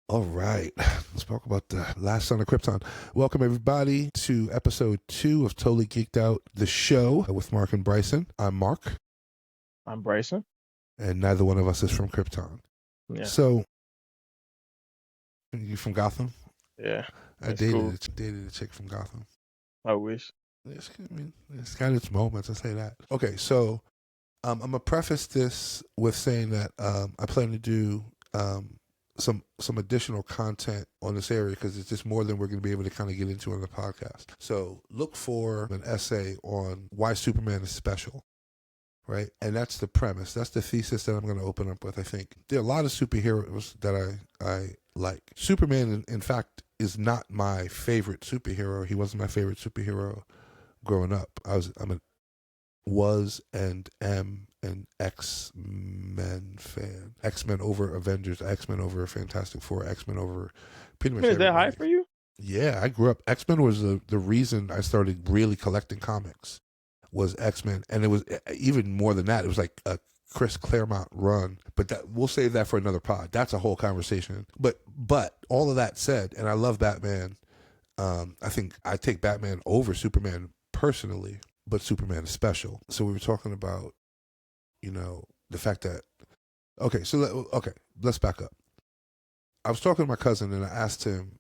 All right, let's talk about the last son of Krypton. Welcome, everybody, to episode 2 of Totally Geeked Out, the show with Mark and Bryson. I'm Mark. I'm Bryson. And neither one of us is from Krypton. Yeah. So, you from Gotham? Yeah. I dated a chick from Gotham. I wish. It's got its moments, I say that. Okay, so I'm going to preface this with saying that I plan to do some additional content on this area because it's just more than we're going to be able to kind of get into on the podcast. So look for an essay on why Superman is special, right? And that's the premise. That's the thesis that I'm going to open up with, I think. There are a lot of superheroes that I like. Superman, in fact, is not my favorite superhero. He wasn't my favorite superhero growing up. I was and am an X-Men fan. X-Men over Avengers, X-Men over Fantastic Four, X-Men over pretty much everybody. Is that high for you? Yeah, I grew up. X-Men was the reason I started really collecting comics was X-Men. And it was even more than that. It was like a Chris Claremont run. But we'll save that for another pod. That's a whole conversation. But all of that said, and I love Batman. I think I take Batman over Superman personally, but Superman is special. So we were talking about, the fact that, let's back up. I was talking to my cousin and I asked him,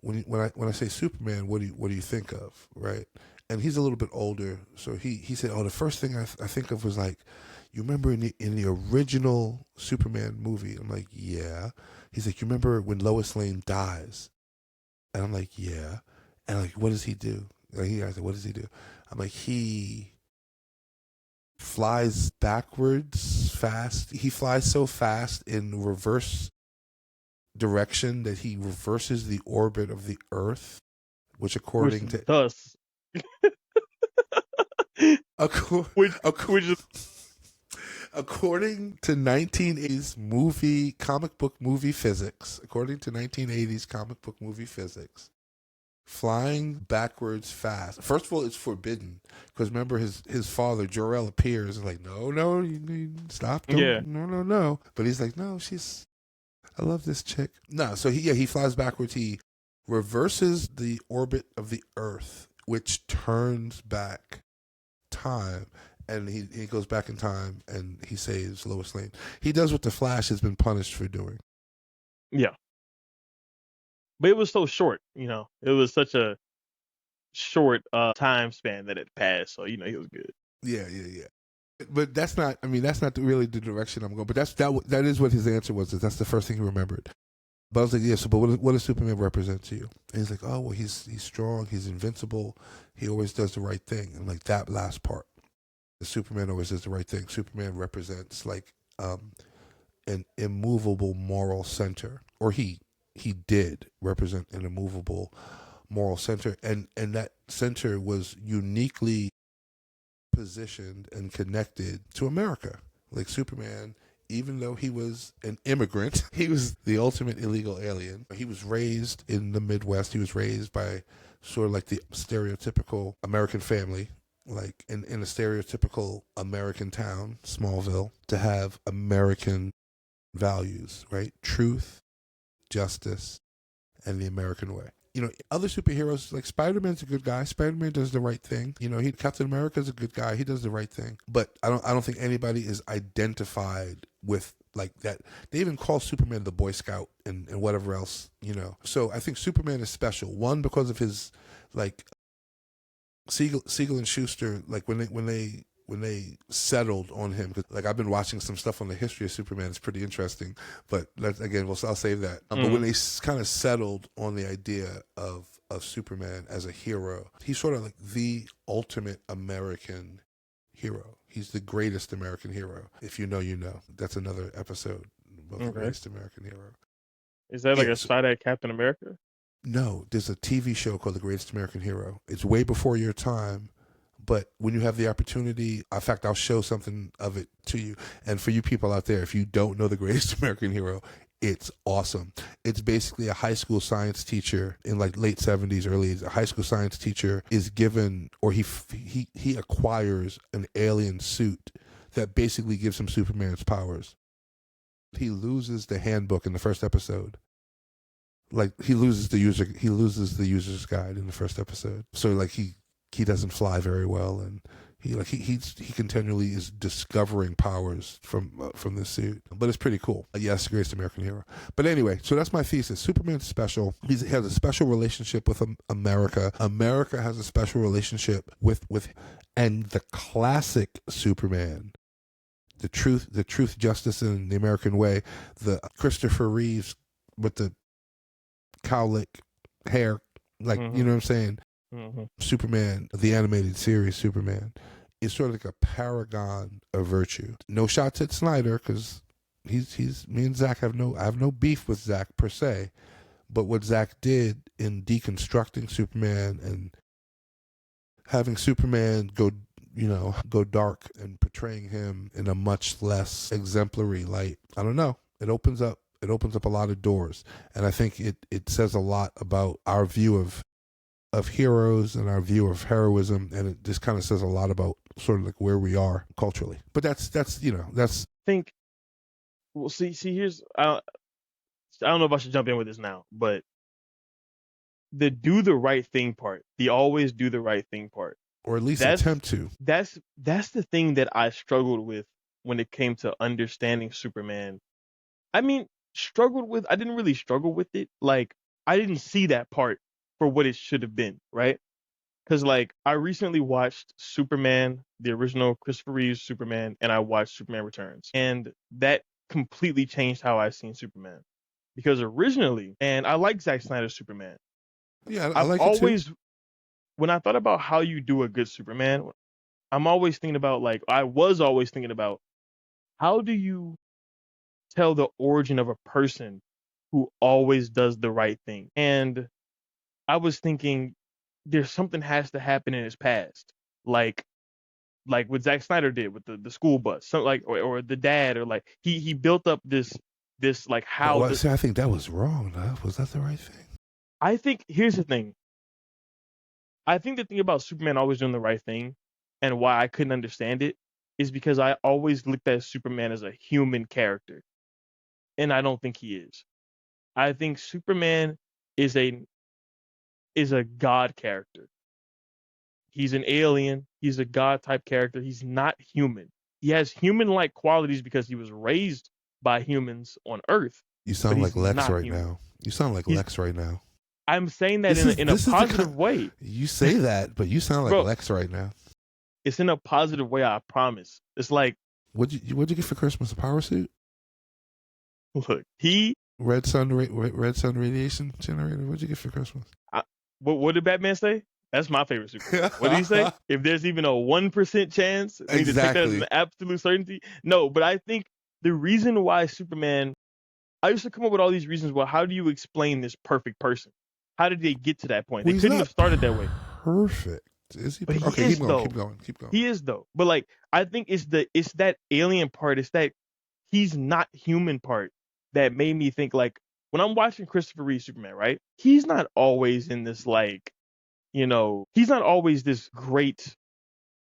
when I say Superman, what do you think of, right? And he's a little bit older, so he said, the first thing I think of was like, you remember in the original Superman movie? I'm like, yeah. He's like, you remember when Lois Lane dies? And I'm like, yeah. And I'm like, what does he do? I said, what does he do? I'm like, he flies backwards fast. He flies so fast in reverse direction that he reverses the orbit of the Earth, which according to thus according to 1980s comic book movie physics, flying backwards fast. First of all, it's forbidden because remember his father Jor-El appears and like, no, you stop. No. But he's like, no, I love this chick. No, so he flies backwards. He reverses the orbit of the Earth, which turns back time. And he goes back in time and he saves Lois Lane. He does what the Flash has been punished for doing. Yeah. But it was so short, It was such a short time span that it passed. So, he was good. Yeah. But that's not really the direction I'm going. But that is what his answer was. That's the first thing he remembered. But I was like, yeah, so but what does Superman represent to you? And he's like, oh, well, he's strong. He's invincible. He always does the right thing. And like that last part, the Superman always does the right thing. Superman represents like an immovable moral center. Or he did represent an immovable moral center. And that center was uniquely positioned and connected to America. Like Superman, even though he was an immigrant, he was the ultimate illegal alien. He was raised in the Midwest. He was raised by sort of like the stereotypical American family, like in a stereotypical American town, Smallville, to have American values, right? Truth, justice, and the American way. Other superheroes, like Spider-Man's a good guy. Spider-Man does the right thing. Captain America's a good guy. He does the right thing. But I don't think anybody is identified with like that. They even call Superman the Boy Scout and whatever else, So I think Superman is special. One, because of his like Siegel and Schuster, like when they settled on him, because like I've been watching some stuff on the history of Superman. It's pretty interesting, but I'll save that. But when they kind of settled on the idea of Superman as a hero, he's sort of like the ultimate American hero. He's the greatest American hero. If you know, you know. That's another episode about the greatest American hero. Is that like a shot at Captain America? No, there's a TV show called The Greatest American Hero. It's way before your time. But when you have the opportunity, in fact, I'll show something of it to you. And for you people out there, if you don't know The Greatest American Hero, it's awesome. It's basically a high school science teacher in like late 70s, early 80s. A high school science teacher is given, or he acquires an alien suit that basically gives him Superman's powers. he loses the handbook in the first episode. Like he loses the user's guide in the first episode. So like he doesn't fly very well, and he continually is discovering powers from this suit. But it's pretty cool. Yes, greatest American hero. But anyway, so that's my thesis. Superman's special. He has a special relationship with America. America has a special relationship with and the classic Superman. The truth, justice, and the American way. The Christopher Reeves with the cowlick hair, like, you know what I'm saying? Superman, the animated series Superman, is sort of like a paragon of virtue. No shots at Snyder, because he's me and Zach I have no beef with Zach per se, but what Zach did in deconstructing Superman and having Superman go dark and portraying him in a much less exemplary light, I don't know. It opens up a lot of doors, and I think it says a lot about our view of heroes and our view of heroism, and it just kind of says a lot about sort of like where we are culturally. But that's I think. Well, see, here's I don't know if I should jump in with this now, but the do the right thing part, the always do the right thing part, or at least attempt to. That's the thing that I struggled with when it came to understanding Superman. I mean, I didn't really struggle with it. Like, I didn't see that part for what it should have been, right? Because, like, I recently watched Superman, the original Christopher Reeves Superman, and I watched Superman Returns. And that completely changed how I seen Superman. Because originally, and I like Zack Snyder's Superman. Yeah, I like it too. When I thought about how you do a good Superman, I was always thinking about, how do you tell the origin of a person who always does the right thing? And I was thinking there's something has to happen in his past, like what Zack Snyder did with the school bus, so like or the dad, or like he built up this like how. I think that was wrong. Was that the right thing? I think here's the thing. I think the thing about Superman always doing the right thing, and why I couldn't understand it, is because I always looked at Superman as a human character, and I don't think he is. I think Superman is a god character. He's an alien. He's a god type character. He's not human. He has human-like qualities because he was raised by humans on Earth. You sound like Lex right now. You sound like Lex right now. I'm saying that in a positive way. You say that, but you sound like Lex right now. It's in a positive way, I promise. It's like, what'd you get for Christmas? A power suit? Look, red sun radiation generator. What'd you get for Christmas? What did Batman say? That's my favorite Superman. What did he say? If there's even a 1% chance, we need to take that as an absolute certainty. No, but I think the reason why Superman, I used to come up with all these reasons. Well, how do you explain this perfect person? How did they get to that point? They couldn't have started that way. Perfect. Is he? But he okay, is, keep going. He is though. But like, I think it's that alien part. It's that he's not human part that made me think, like, when I'm watching Christopher Reeve Superman, right? He's not always in this, like, he's not always this great,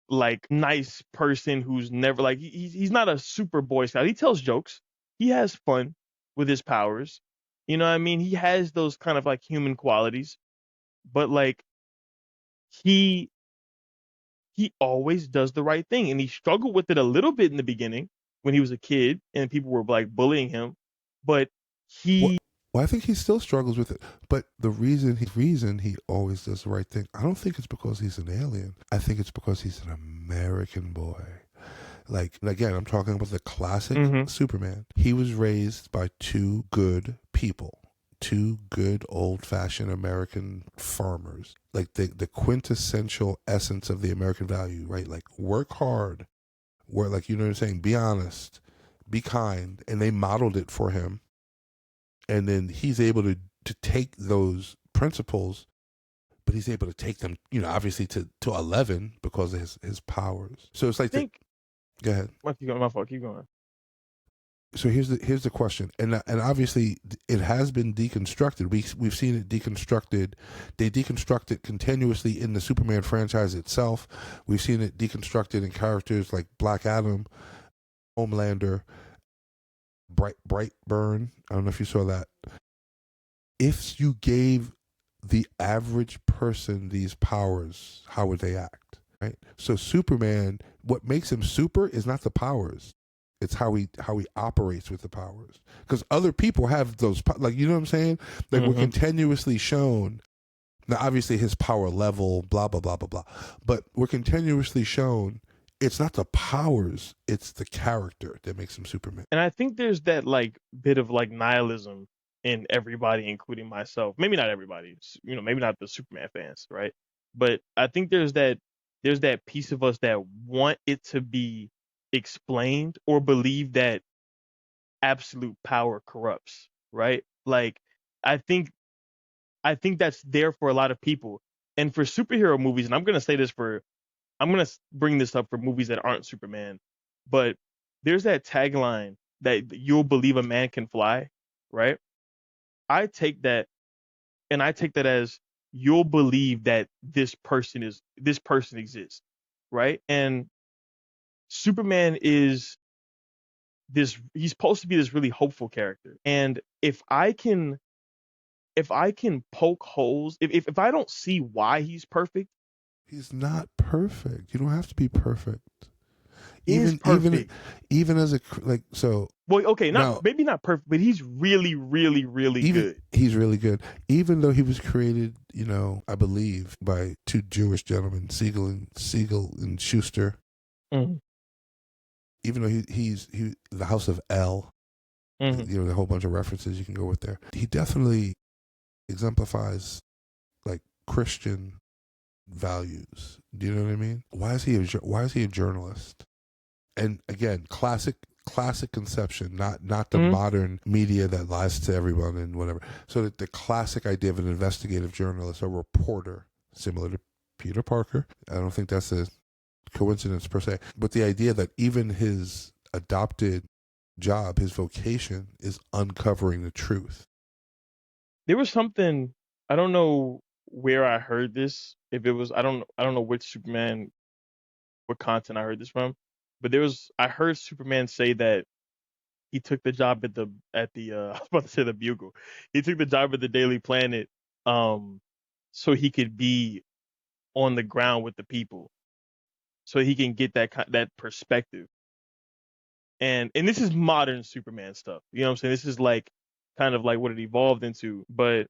like, nice person who's never, like, he's not a super Boy Scout. He tells jokes. He has fun with his powers. You know what I mean? He has those kind of, like, human qualities. But, like, he always does the right thing. And he struggled with it a little bit in the beginning when he was a kid and people were, like, bullying him. But well, I think he still struggles with it. But the reason he always does the right thing, I don't think it's because he's an alien. I think it's because he's an American boy. Like, again, I'm talking about the classic Superman. He was raised by two good people, two good old-fashioned American farmers. Like the quintessential essence of the American value, right? Like, work hard, like, you know what I'm saying? Be honest, be kind. And they modeled it for him. And then he's able to take those principles, but he's able to take them, obviously to 11 because of his powers. So it's like, go ahead. My fault. Keep going. So here's the question, and obviously it has been deconstructed. We've seen it deconstructed. They deconstruct it continuously in the Superman franchise itself. We've seen it deconstructed in characters like Black Adam, Homelander. Brightburn. I don't know if you saw that. If you gave the average person these powers, how would they act? Right. So Superman, what makes him super is not the powers. It's how he operates with the powers. Because other people have those, like, you know what I'm saying? Like, we're Mm-hmm. continuously shown. Now, obviously, his power level, blah blah blah blah blah. But we're continuously shown it's not the powers; it's the character that makes him Superman. And I think there's that like bit of like nihilism in everybody, including myself. Maybe not everybody, maybe not the Superman fans, right? But I think there's that piece of us that want it to be explained or believe that absolute power corrupts, right? Like I think I think that's there for a lot of people. And for superhero movies, and I'm gonna bring this up for movies that aren't Superman, but there's that tagline that you'll believe a man can fly, right? I take that and I take that as you'll believe that this person exists, right? And Superman is this he's supposed to be this really hopeful character. And if I can poke holes, if I don't see why he's perfect, He's not perfect. You don't have to be perfect. is Even even perfect. even as a like so Well, okay, now maybe not perfect, but he's really, really, really even good. he's really good. Even though he was created, I believe by two Jewish gentlemen, Siegel and Schuster. Hmm. Even though he's the House of L, Hmm. a whole bunch of references you can go with there. He definitely exemplifies like Christian values. Do you know what I mean? Why is he a journalist? And again, classic conception, not the Hmm. modern media that lies to everyone and whatever. So that the classic idea of an investigative journalist, a reporter, similar to Peter Parker. I don't think that's a coincidence per se, but the idea that even his adopted job, his vocation, is uncovering the truth. There was something I don't know where I heard this. If it was, I don't know which Superman, what content I heard this from, but I heard Superman say that he took the job I was about to say the Bugle. He took the job at the Daily Planet, um, so he could be on the ground with the people, so he can get that perspective. And this is modern Superman stuff. You know what I'm saying? This is like kind of like what it evolved into. But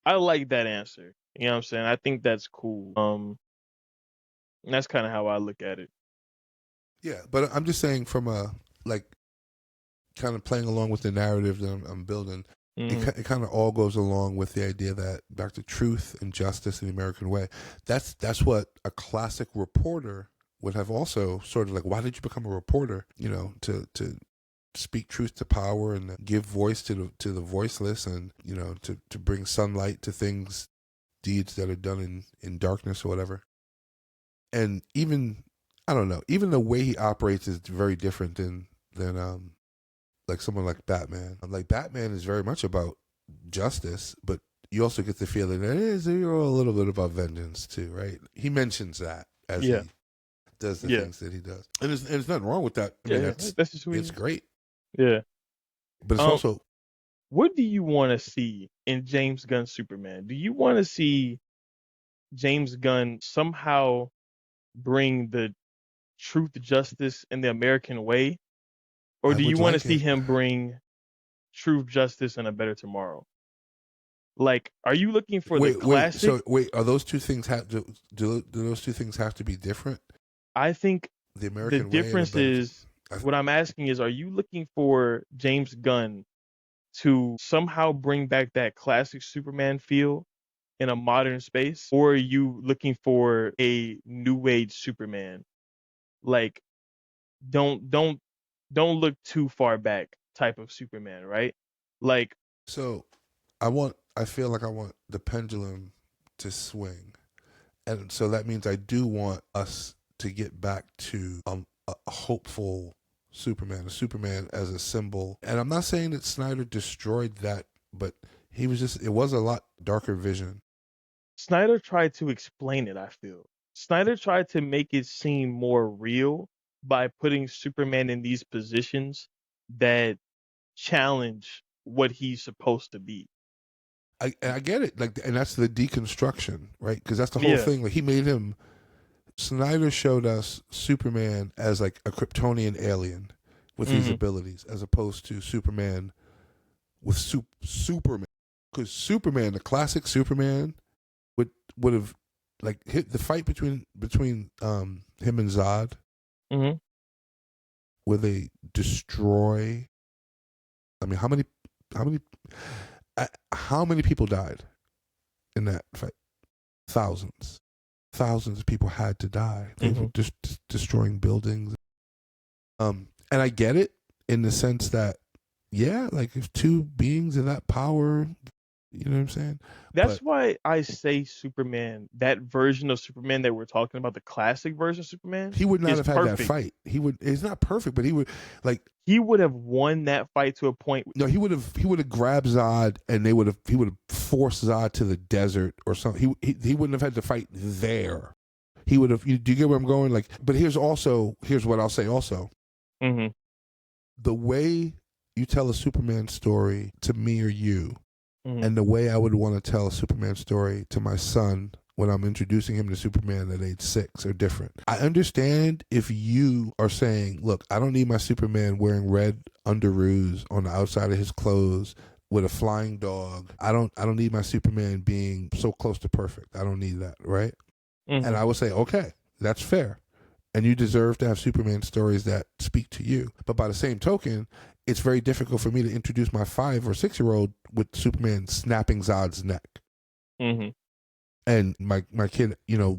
I like that answer. You know what I'm saying? I think that's cool. And that's kind of how I look at it. Yeah, but I'm just saying from a like kind of playing along with the narrative that I'm building. Mm-hmm. It kind of all goes along with the idea that back to truth and justice in the American way. That's what a classic reporter would have also sort of like. Why did you become a reporter? To speak truth to power and give voice to the voiceless, and to bring sunlight to things, deeds that are done in darkness or whatever. And even I don't know, even the way he operates is very different than like someone like Batman. Like Batman is very much about justice, but you also get the feeling that it is a little bit about vengeance too, right? He mentions that as Yeah, he does the yeah, things that he does, and there's nothing wrong with that. I yeah, mean, yeah. That's just who he it's is. great, Yeah. but it's Um, also what do you want to see in James Gunn Superman? Do you want to see James Gunn somehow bring the truth, justice, and the American way, or I do you would want to like see it. him bring truth, justice, and a better tomorrow? Like, are you looking for the Wait. classic? So wait, are those two things have to do those two things have to be different? I think The the American way and a difference better. is what I'm asking is, are you looking for James Gunn to somehow bring back that classic Superman feel in a modern space, or are you looking for a new age Superman? Like, don't don't don't look too far back type of Superman, right? Like, So I feel like I want the pendulum to swing. And so that means I do want us to get back to a hopeful Superman, a Superman as a symbol. And I'm not saying that Snyder destroyed that, but it was a lot darker vision. Snyder tried to explain it, I feel. Snyder tried to make it seem more real by putting Superman in these positions that challenge what he's supposed to be. I get it, like, and that's the deconstruction, right? Because that's the whole Yeah. thing. Like, he made him. Snyder showed us Superman as like a Kryptonian alien with these Mm-hmm. abilities, as opposed to Superman with Superman. Because Superman, the classic Superman, would have like hit the fight between him and Zod, Mm-hmm. where they destroy. I mean, how many how many people died in that fight? Thousands. Thousands of people had to die. They were just destroying buildings. And I get it in the sense that, yeah, like if two beings of that power, you know what I'm saying? That's why I say Superman, that version of Superman that we're talking about, the classic version of Superman, He would not is have had perfect. that fight. It's not perfect, but he would, like, he would have won that fight to a point. No, he would have grabbed Zod, and he would have forced Zod to the desert or something. He wouldn't have had to fight there. He would have. Do you get where I'm going? Like, but here's what I'll say. Also, Mm-hmm. the way you tell a Superman story to me or you, Mm-hmm. and the way I would want to tell a Superman story to my son when I'm introducing him to Superman at age 6 are different. I understand if you are saying, look, I don't need my Superman wearing red underoos on the outside of his clothes with a flying dog. I don't need my Superman being so close to perfect. I don't need that, right? Mm-hmm. And I would say, okay, that's fair. And you deserve to have Superman stories that speak to you. But by the same token, it's very difficult for me to introduce my 5 or 6-year-old with Superman snapping Zod's neck. Mm-hmm. And my kid,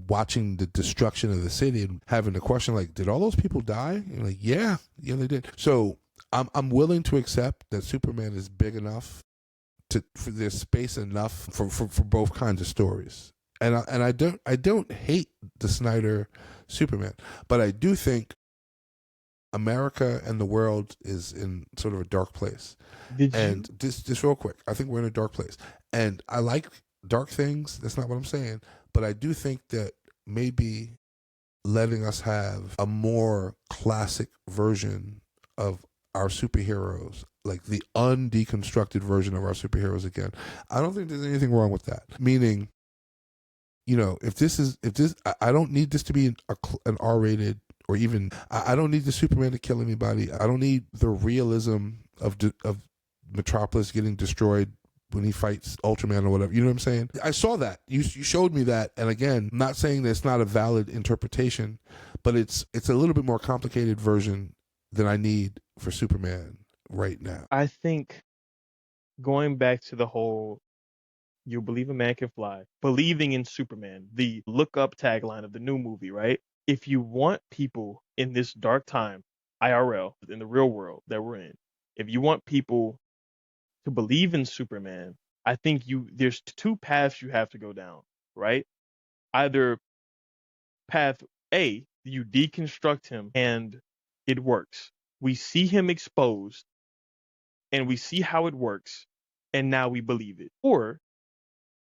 watching the destruction of the city and having the question, like, did all those people die? And like, yeah, they did. So I'm willing to accept that Superman is big enough for there's space enough for both kinds of stories. And I don't hate the Snyder Superman, but I do think America and the world is in sort of a dark place. Just real quick, I think we're in a dark place, and I like dark things. That's not what I'm saying, but I do think that maybe letting us have a more classic version of our superheroes, like the undeconstructed version of our superheroes again. I don't think there's anything wrong with that. Meaning, if this, I don't need this to be an R-rated, or even I don't need the Superman to kill anybody. I don't need the realism of Metropolis getting destroyed when he fights Ultraman or whatever. You know what I'm saying? I saw that. You showed me that, and again, I'm not saying that it's not a valid interpretation, but it's a little bit more complicated version than I need for Superman right now. I think going back to the whole "you believe a man can fly," believing in Superman, the look up tagline of the new movie, right? If you want people in this dark time, IRL, in the real world that we're in, if you want people to believe in Superman, I think there's 2 paths you have to go down, right? Either path A, you deconstruct him and it works. We see him exposed and we see how it works, and now we believe it. Or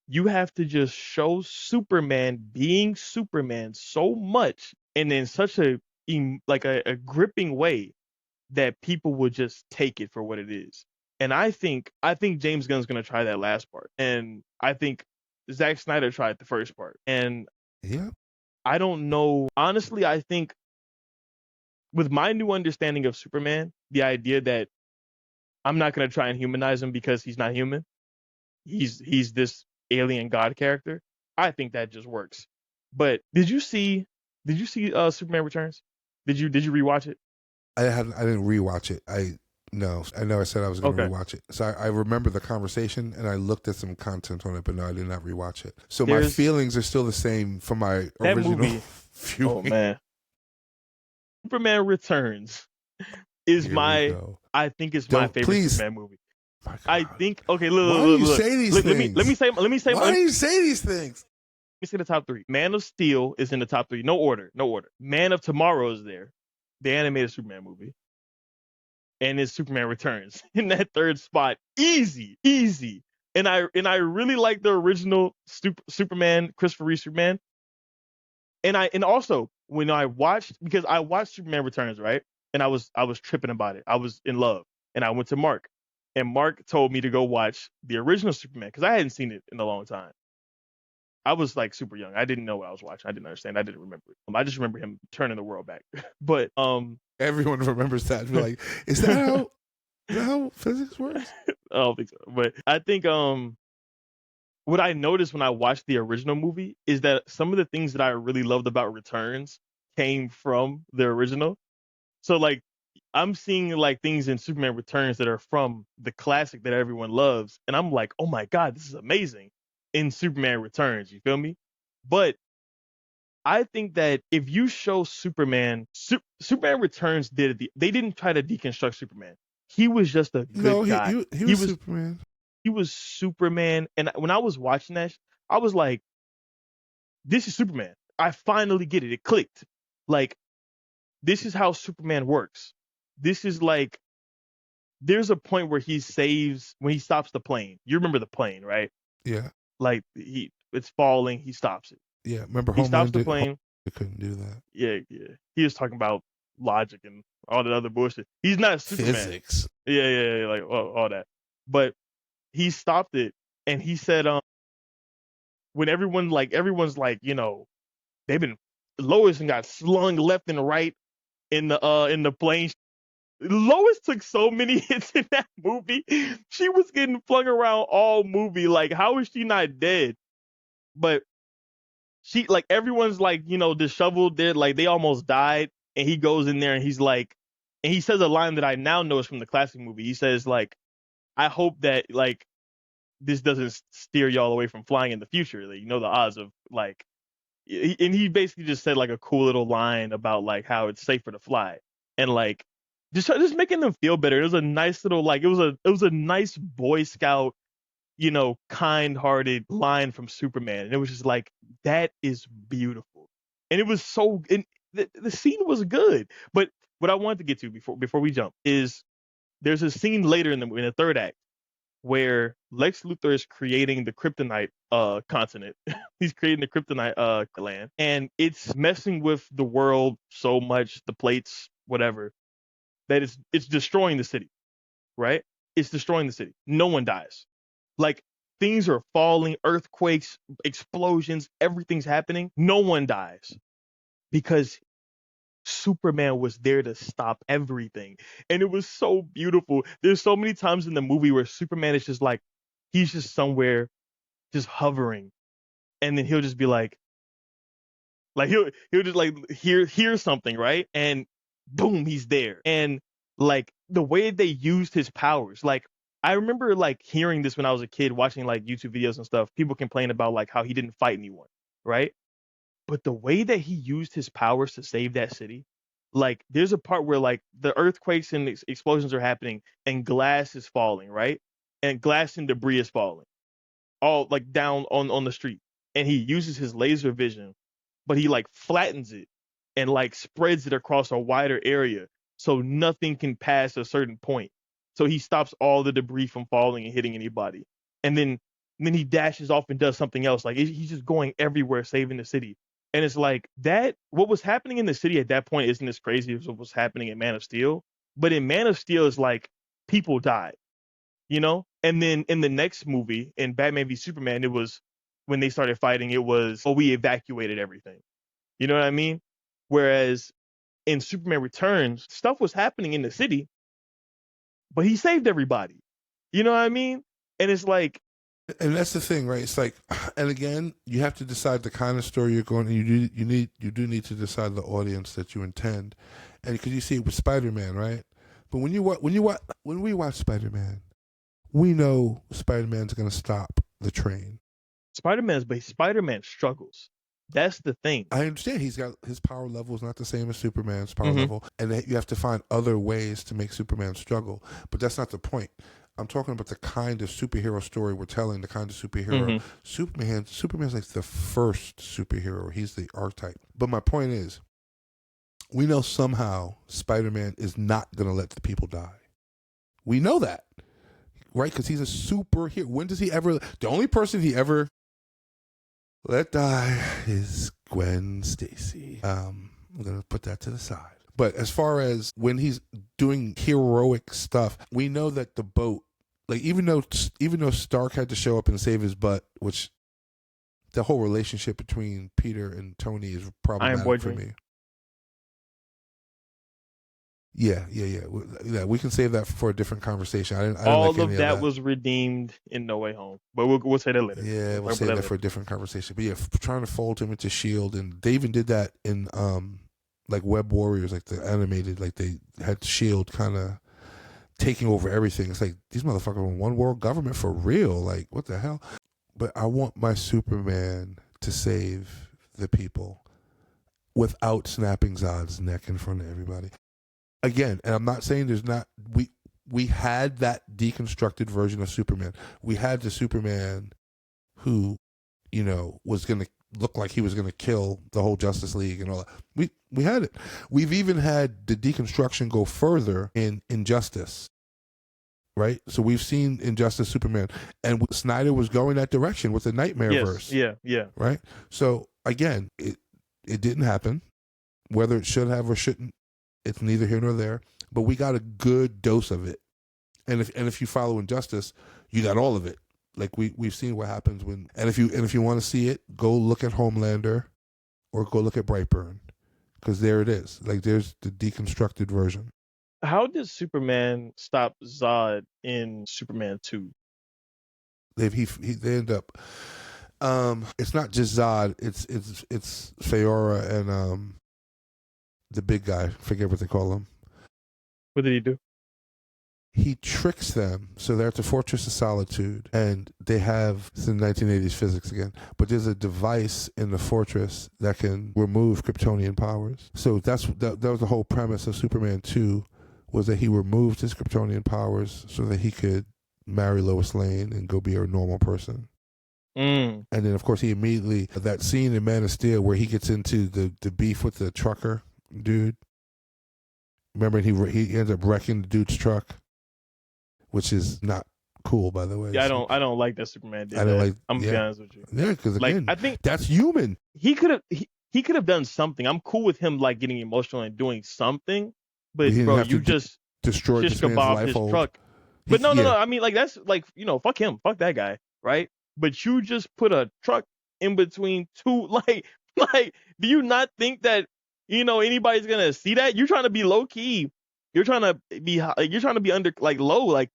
you have to just show Superman being Superman so much and in such a gripping way that people will just take it for what it is. And I think James Gunn's gonna try that last part, and I think Zack Snyder tried the first part. And yeah, I don't know. Honestly, I think with my new understanding of Superman, the idea that I'm not gonna try and humanize him because he's not human. He's this alien god character. I think that just works. But did you see Superman Returns? Did you rewatch it? I didn't rewatch it. I know I said I was going to rewatch it. So I remember the conversation, and I looked at some content on it, but no, I did not rewatch it. So my feelings are still the same from my original movie. viewing. Oh man, Superman Returns is I think it's my favorite Superman movie. I think look. Why do you say these things? Let me say. Why do you say these things? Let me say the top 3. Man of Steel is in the top 3. No order. Man of Tomorrow is there, the animated Superman movie, and it's Superman Returns in that 3rd spot. Easy. And I really like the original Superman, Christopher Reeve Superman. And also when I watched Superman Returns, right? And I was tripping about it. I was in love, and I went to Mark. And Mark told me to go watch the original Superman because I hadn't seen it in a long time. I was like super young. I didn't know what I was watching. I didn't understand. I didn't remember it. I just remember him turning the world back. But everyone remembers that. Be like, is that how physics works? I don't think so. But I think what I noticed when I watched the original movie is that some of the things that I really loved about Returns came from the original. So like I'm seeing like things in Superman Returns that are from the classic that everyone loves, and I'm like, oh my god, this is amazing in Superman Returns. You feel me? But I think that if you show Superman, Superman Returns they didn't try to deconstruct Superman. He was just a good guy. He was Superman. He was Superman, and when I was watching that, I was like, this is Superman. I finally get it. It clicked. Like, this is how Superman works. This is like, there's a point where when he stops the plane. You remember the plane, right? Yeah. Like, it's falling, he stops it. Yeah, remember he stops the plane. They couldn't do that. Yeah. He was talking about logic and all that other bullshit. He's not Superman. Physics. Yeah, like all that. But he stopped it, and he said, when everyone's like, they've been Lois and got slung left and right in the plane. Lois took so many hits in that movie. She was getting flung around all movie. Like, how is she not dead? But she, like, everyone's like, disheveled, dead, like they almost died. And he goes in there and he's like, and he says a line that I now know is from the classic movie. He says, like, I hope that, like, this doesn't steer y'all away from flying in the future. Like, the odds of, like, and he basically just said like a cool little line about like how it's safer to fly, and like just making them feel better. It was a nice little, like, it was a nice Boy Scout, kind-hearted line from Superman, and it was just like, that is beautiful, and it was so. And the scene was good, but what I wanted to get to before we jump is there's a scene later in the third act where Lex Luthor is creating the Kryptonite continent. He's creating the Kryptonite land, and it's messing with the world so much, the plates, whatever, that it's destroying the city, right? It's destroying the city. No one dies. Like, things are falling, earthquakes, explosions, everything's happening. No one dies because Superman was there to stop everything. And it was so beautiful. There's so many times in the movie where Superman is just like, he's just somewhere just hovering. And then he'll just be like he'll just like hear something, right? And boom, he's there. And like the way they used his powers, like I remember like hearing this when I was a kid, watching like YouTube videos and stuff. People complain about like how he didn't fight anyone, right? But the way that he used his powers to save that city, like there's a part where like the earthquakes and explosions are happening and glass is falling, right? And glass and debris is falling all like down on the street. And he uses his laser vision, but he like flattens it and like spreads it across a wider area so nothing can pass a certain point. So he stops all the debris from falling and hitting anybody. And then he dashes off and does something else. Like he's just going everywhere, saving the city. And it's like that, what was happening in the city at that point isn't as crazy as what was happening in Man of Steel. But in Man of Steel, it's like people died, And then in the next movie, in Batman v Superman, it was when they started fighting, it was, we evacuated everything. You know what I mean? Whereas in Superman Returns, stuff was happening in the city, but he saved everybody. You know what I mean? And it's like, and that's the thing, right? It's like, and again, you have to decide the kind of story you're going. You do need to decide the audience that you intend, and because you see it with Spider-Man, right? But when we watch Spider-Man, we know Spider-Man's going to stop the train. Spider-Man struggles. That's the thing. I understand he's got his power level is not the same as Superman's power level, and that you have to find other ways to make Superman struggle. But that's not the point. I'm talking about the kind of superhero story we're telling, the kind of superhero. Superman's like the first superhero. He's the archetype. But my point is, we know somehow Spider-Man is not going to let the people die. We know that, right? Because he's a superhero. When does he ever? The only person he ever let die is Gwen Stacy. I'm going to put that to the side. But as far as when he's doing heroic stuff, we know that the boat like even though Stark had to show up and save his butt, which the whole relationship between Peter and Tony is problematic for me. Yeah. We can save that for a different conversation. I didn't All like any of that that was redeemed in No Way Home, but we'll say that later. Yeah, we'll save that for a different conversation. But yeah, trying to fold him into Shield, and they even did that in like Web Warriors, like the animated, like they had Shield kind of taking over everything. It's like these motherfuckers are one world government for real. Like what the hell? But I want my Superman to save the people without snapping Zod's neck in front of everybody. Again, and I'm not saying there's not we had that deconstructed version of Superman. We had the Superman who, you know, was going to look like he was going to kill the whole Justice League and all that. We had it. We've even had the deconstruction go further in Injustice, right? So we've seen Injustice Superman, and Snyder was going that direction with the Nightmare verse. Yeah. Right? So again, it didn't happen. Whether it should have or shouldn't, it's neither here nor there. But we got a good dose of it. And if you follow Injustice, you got all of it. Like we've seen what happens when, and if you want to see it, go look at Homelander or go look at Brightburn, because there it is. Like there's the deconstructed version. How did Superman stop Zod in Superman 2? They end up. It's not just Zod. It's Feora and the big guy. Forget what they call him. What did he do? He tricks them, so they're at the Fortress of Solitude, and they have, it's in 1980s physics again, but there's a device in the fortress that can remove Kryptonian powers. So that was the whole premise of Superman 2, was that he removed his Kryptonian powers so that he could marry Lois Lane and go be a normal person. And then, of course, he immediately, that scene in Man of Steel where he gets into the beef with the trucker dude, remember, he ends up wrecking the dude's truck, which is not cool, by the way. Yeah, I don't like that Superman did. I'm gonna be honest with you. Yeah, because again, I think that's human. He could have done something. I'm cool with him like getting emotional and doing something, but bro, you just destroyed this man's life his truck. But no. I mean, like that's like, you know, fuck him, fuck that guy, right? But you just put a truck in between two, like do you not think that, you know, anybody's gonna see that? You're trying to be low key. You're trying to be under, like, low, like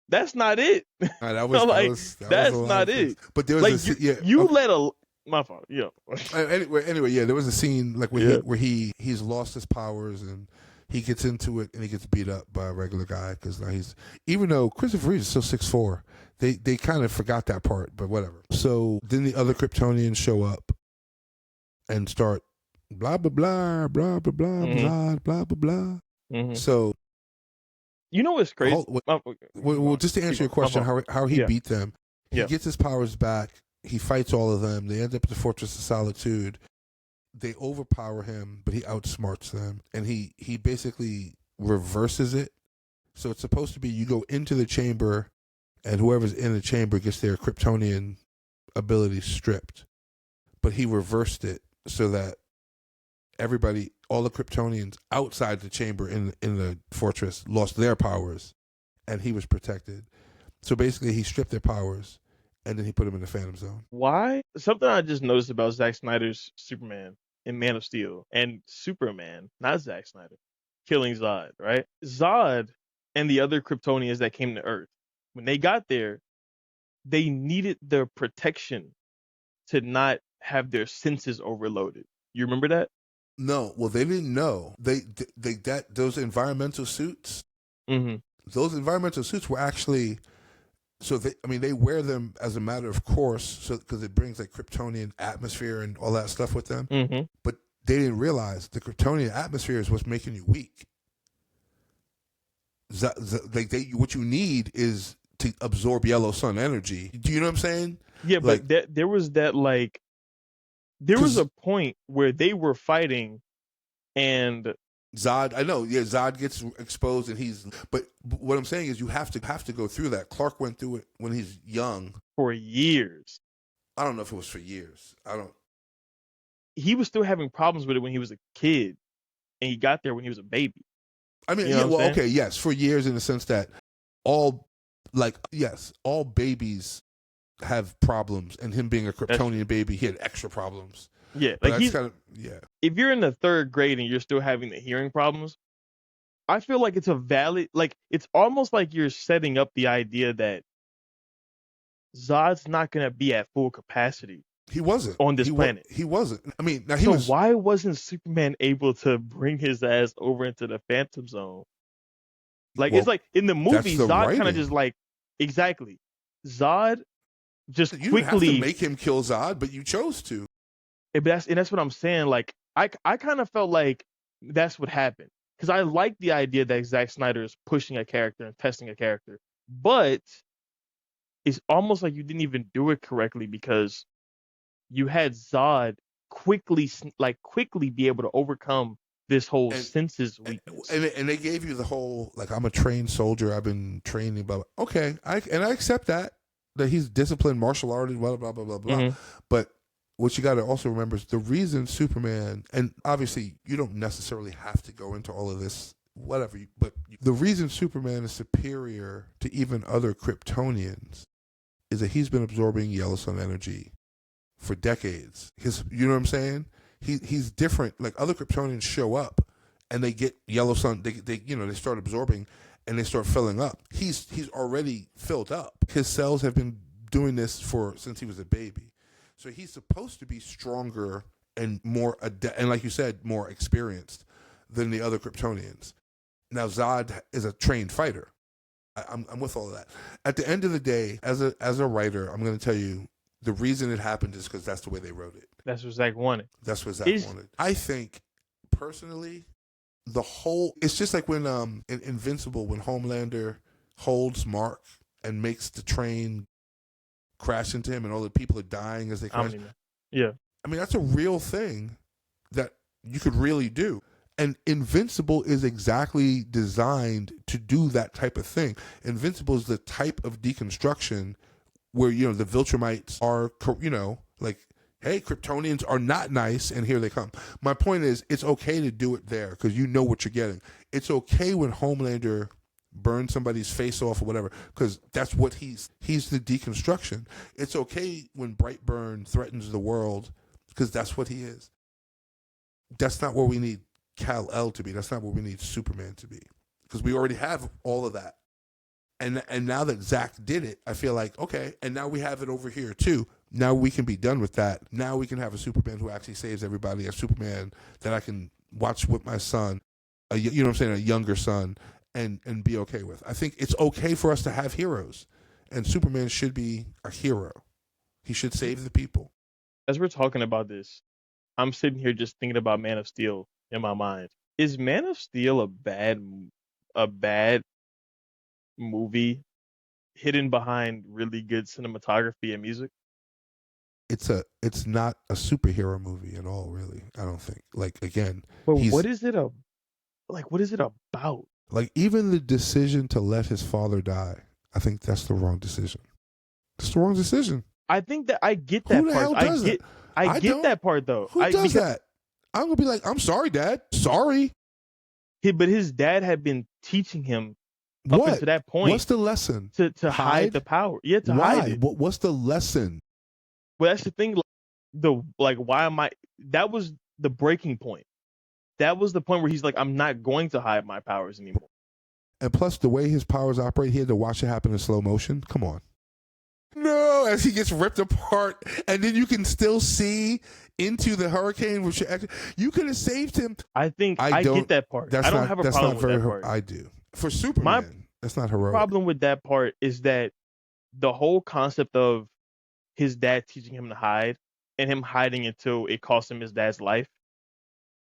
that's not it. That's not it. But there was like, my fault. Yeah. Anyway, yeah, there was a scene like where he's lost his powers and he gets into it and he gets beat up by a regular guy because now even though Christopher Reeve is still 6'4", they kind of forgot that part, but whatever. So then the other Kryptonians show up and start blah blah blah blah blah blah blah blah blah. Mm-hmm. So, you know what's crazy? Well, just to answer your question, how he beat them, he gets his powers back. He fights all of them. They end up at the Fortress of Solitude. They overpower him, but he outsmarts them, and he basically reverses it. So it's supposed to be you go into the chamber, and whoever's in the chamber gets their Kryptonian abilities stripped. But he reversed it so that everybody, all the Kryptonians outside the chamber in the fortress lost their powers, and he was protected. So basically, he stripped their powers, and then he put them in the Phantom Zone. Why? Something I just noticed about Zack Snyder's Superman in Man of Steel and Superman, not Zack Snyder, killing Zod, right? Zod and the other Kryptonians that came to Earth, when they got there, they needed their protection to not have their senses overloaded. You remember that? No, well, they didn't know. Those environmental suits. Mm-hmm. Those environmental suits were actually, so they wear them as a matter of course, so because it brings like Kryptonian atmosphere and all that stuff with them. Mm-hmm. But they didn't realize the Kryptonian atmosphere is what's making you weak. What you need is to absorb yellow sun energy. Do you know what I'm saying? Yeah, but there was that, like, there was a point where they were fighting, and Zod, I know, yeah, Zod gets exposed, and but what I'm saying is you have to go through that. Clark went through it when he's young for years. I don't know if it was for years. He was still having problems with it when he was a kid, and he got there when he was a baby. I mean, okay, yes, for years in the sense that all Like, yes, all babies have problems, and him being a Kryptonian baby, he had extra problems. Yeah, But like I just kind of, yeah. if you're in the 3rd grade and you're still having the hearing problems, I feel like it's a valid, like it's almost like you're setting up the idea that Zod's not gonna be at full capacity He wasn't. on this planet. He wasn't. I mean, now he So was. why wasn't Superman able to bring his ass over into the Phantom Zone? Like, Well, it's like in the that's movie, the Zod kind of writing. just like, exactly. Zod just You didn't have to quickly, make him kill Zod, but you chose to. and that's what I'm saying. Like, I kind of felt like that's what happened. Because I like the idea that Zack Snyder is pushing a character and testing a character. But it's almost like you didn't even do it correctly because you had Zod quickly be able to overcome this whole senses weakness. And they gave you the whole, like, I'm a trained soldier. I've been training, blah, blah. Okay, I accept that he's disciplined martial artist, blah, blah, blah, blah, blah. Mhm. But what you got to also remember is the reason Superman, and obviously you don't necessarily have to go into all of this, whatever, but the reason Superman is superior to even other Kryptonians is that he's been absorbing yellow sun energy for decades. You know what I'm saying? He's different. Like, other Kryptonians show up and they get yellow sun. They start absorbing and they start filling up. He's already filled up. His cells have been doing this since he was a baby. So he's supposed to be stronger and more and like you said, more experienced than the other Kryptonians. Now Zod is a trained fighter. I'm with all of that. At the end of the day, as a writer, I'm going to tell you the reason it happened is because that's the way they wrote it. That's what Zack wanted. That's what Zack wanted. I think personally, it's just like when in Invincible, when Homelander holds Mark and makes the train crash into him and all the people are dying as they crash. Yeah. I mean, that's a real thing that you could really do. And Invincible is exactly designed to do that type of thing. Invincible is the type of deconstruction where, the Viltrumites are, like, hey, Kryptonians are not nice, and here they come. My point is, it's okay to do it there because you know what you're getting. It's okay when Homelander burn somebody's face off or whatever, because that's what he's the deconstruction. It's okay when Brightburn threatens the world, because that's what he is. That's not where we need Kal-El to be. That's not where we need Superman to be, because we already have all of that. And now that Zack did it, I feel like, okay, and now we have it over here too. Now we can be done with that. Now we can have a Superman who actually saves everybody, a Superman that I can watch with my son, a younger son, and be okay with. I think it's okay for us to have heroes, and Superman should be a hero. He should save the people. As we're talking about this, I'm sitting here just thinking about Man of Steel in my mind. Is Man of Steel a bad movie hidden behind really good cinematography and music? It's not a superhero movie at all, really. I don't think. Like, again, but what is it about? Like, even the decision to let his father die, I think that's the wrong decision. It's the wrong decision. I think that I get that Who the part. hell does it? I get that part though. Who does that? I'm gonna be like, I'm sorry, Dad. Sorry. But his dad had been teaching him up until that point. What's the lesson? To hide the power. Yeah, to Why? hide it. What's the lesson? Well, that's the thing. Why am I? That was the breaking point. That was the point where he's like, I'm not going to hide my powers anymore. And plus, the way his powers operate, he had to watch it happen in slow motion. Come on. No, as he gets ripped apart, and then you can still see into the hurricane, which you could have saved him. I think I get that part. I don't have a problem with that part. I do. For Superman, that's not heroic. My problem with that part is that the whole concept of his dad teaching him to hide and him hiding until it cost him his dad's life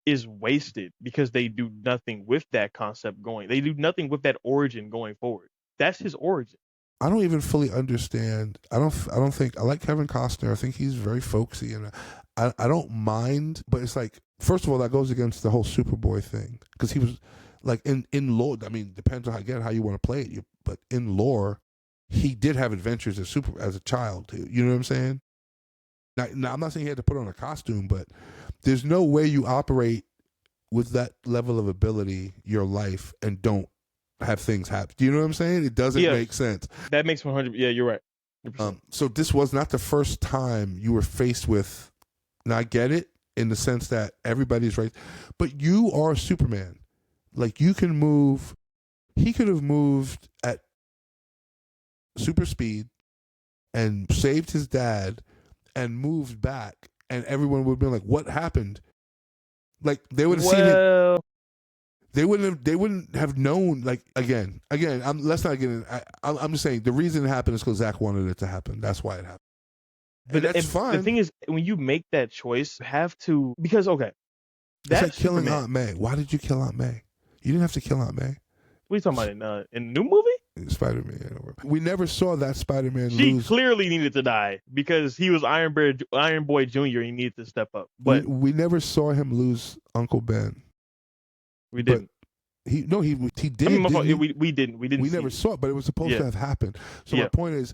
is wasted because they do nothing with that concept going. They do nothing with that origin going forward. That's his origin. I don't even fully understand. I don't think I like Kevin Costner. I think he's very folksy, and I don't mind. But it's like, first of all, that goes against the whole Superboy thing, because he was like in lore. I mean, depends on how you want to play it. But in lore, he did have adventures as a child. You know what I'm saying? Now I'm not saying he had to put on a costume, but there's no way you operate with that level of ability your life and don't have things happen. Do you know what I'm saying? It doesn't make sense. That makes 100. Yeah, you're right. 100%. So this was not the first time you were faced with. Now I get it in the sense that everybody's right, but you are Superman. Like you can move. He could have moved at super speed and saved his dad and moved back, and everyone would have been like, "What happened?" Like they would have seen it. They wouldn't have known. Like again. Let's not get in. I'm just saying the reason it happened is because Zach wanted it to happen. That's why it happened. But that's fine. The thing is, when you make that choice, you have to, because okay, that's like killing Aunt May. Why did you kill Aunt May? You didn't have to kill Aunt May. What are you talking about in the new movie? Spider-Man. We never saw that Spider-Man lose. She clearly needed to die because he was Iron Boy Jr. He needed to step up. But we never saw him lose Uncle Ben. We didn't. He did. I mean, we didn't. We never saw it, but it was supposed to have happened. So my point is,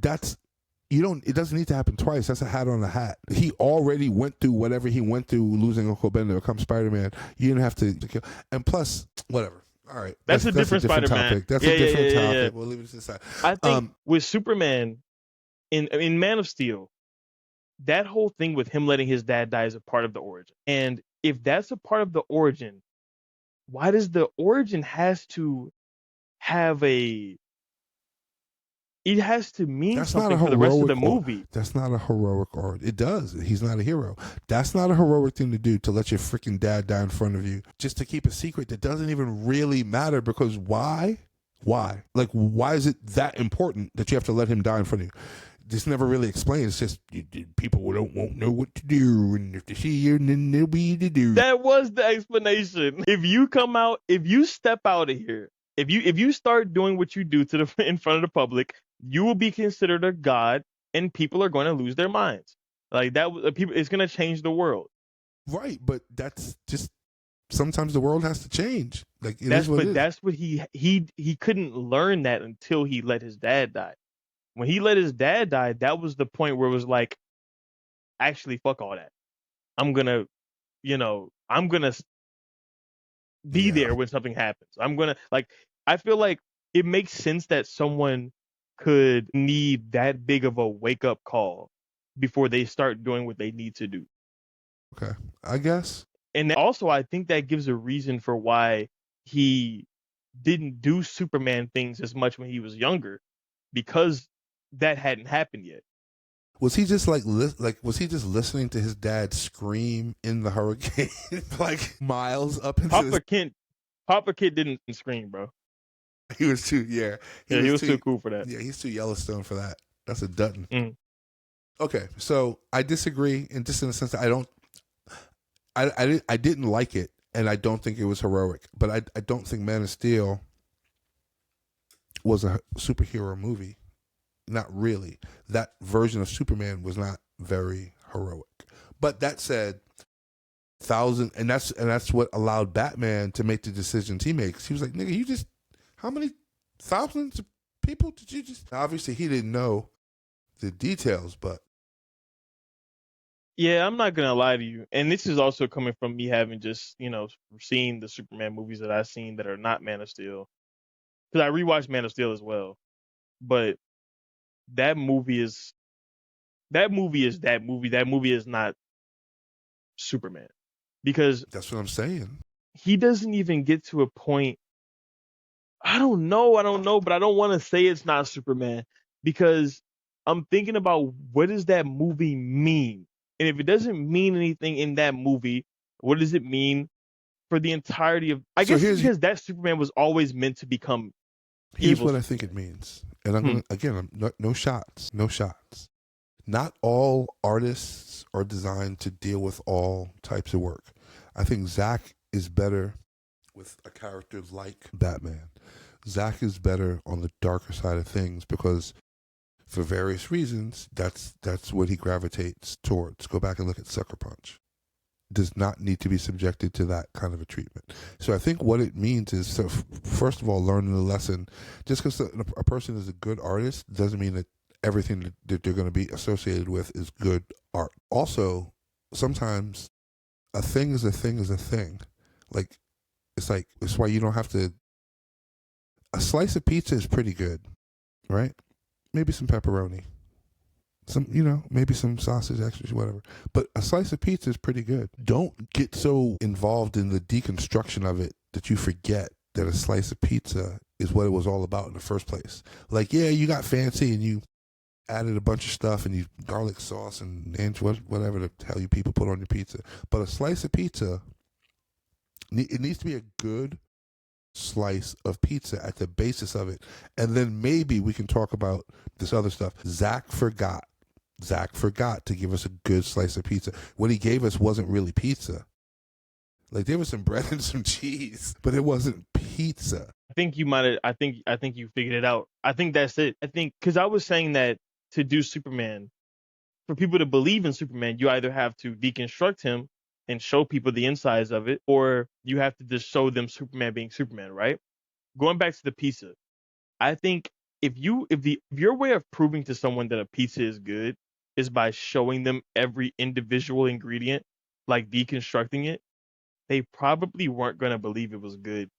it doesn't need to happen twice. That's a hat on a hat. He already went through whatever he went through losing Uncle Ben to become Spider-Man. You didn't have to kill. And plus, whatever. All right. That's a different Spider-Man. Topic. That's a different topic. Yeah. We'll leave it to the side. I think with Superman in Man of Steel, that whole thing with him letting his dad die is a part of the origin. And if that's a part of the origin, why does the origin has to have it has to mean something for the rest of the movie? That's not a heroic origin. It does. He's not a hero. That's not a heroic thing to do, to let your freaking dad die in front of you just to keep a secret that doesn't even really matter, because why? Why? Like, why is it that important that you have to let him die in front of you? This never really explained. It's just people won't know what to do, and if they see you, then they'll be to do. That was the explanation. If you step out of here, if you start doing what you do in front of the public, you will be considered a god, and people are going to lose their minds. Like that, it's going to change the world. Right, but that's just sometimes the world has to change. Like that's what he couldn't learn that until he let his dad die. When he let his dad die, that was the point where it was like, actually, fuck all that. I'm gonna be there when something happens. I feel like it makes sense that someone could need that big of a wake up call before they start doing what they need to do. Okay, I guess. And also, I think that gives a reason for why he didn't do Superman things as much when he was younger, because that hadn't happened yet. Was he just was he just listening to his dad scream in the hurricane, like miles up into Papa Kid didn't scream, bro. He was too, he was too cool for that. Yeah, he's too Yellowstone for that. That's a Dutton. Mm. Okay, so I disagree, and just in the sense that I didn't like it, and I don't think it was heroic, but I don't think Man of Steel was a superhero movie. Not really. That version of Superman was not very heroic. But that said, and that's what allowed Batman to make the decisions he makes. He was like, nigga, how many thousands of people did you just... Obviously, he didn't know the details, but... Yeah, I'm not going to lie to you. And this is also coming from me having just, seen the Superman movies that I've seen that are not Man of Steel. Because I rewatched Man of Steel as well. But that movie is that movie. That movie is not Superman. Because that's what I'm saying. He doesn't even get to a point. I don't know, but I don't want to say it's not Superman, because I'm thinking about what does that movie mean? And if it doesn't mean anything in that movie, what does it mean for the entirety of... I guess because that Superman was always meant to become Here's evil. What I think it means. And I'm going to, again, no shots. Not all artists are designed to deal with all types of work. I think Zach is better with a character like Batman. Zach is better on the darker side of things because for various reasons, that's what he gravitates towards. Go back and look at Sucker Punch. Does not need to be subjected to that kind of a treatment. So I think what it means is, first of all, learning the lesson. Just because a person is a good artist doesn't mean that everything that they're going to be associated with is good art. Also, sometimes a thing is a thing is a thing. It's why you don't have to A slice of pizza is pretty good, right? Maybe some pepperoni, some, maybe some sausage extras, whatever. But a slice of pizza is pretty good. Don't get so involved in the deconstruction of it that you forget that a slice of pizza is what it was all about in the first place. Like, yeah, you got fancy and you added a bunch of stuff and you garlic sauce and whatever the hell you people put on your pizza. But a slice of pizza, it needs to be a good slice of pizza at the basis of it. And then maybe we can talk about this other stuff. Zach forgot to give us a good slice of pizza. What he gave us wasn't really pizza. Like, there was some bread and some cheese, but it wasn't pizza. I think you might have. I think you figured it out. I think that's it. I think because I was saying that to do Superman, for people to believe in Superman, you either have to deconstruct him and show people the insides of it, or you have to just show them Superman being Superman, right? Going back to the pizza, I think if your way of proving to someone that a pizza is good is by showing them every individual ingredient, like deconstructing it, they probably weren't going to believe it was good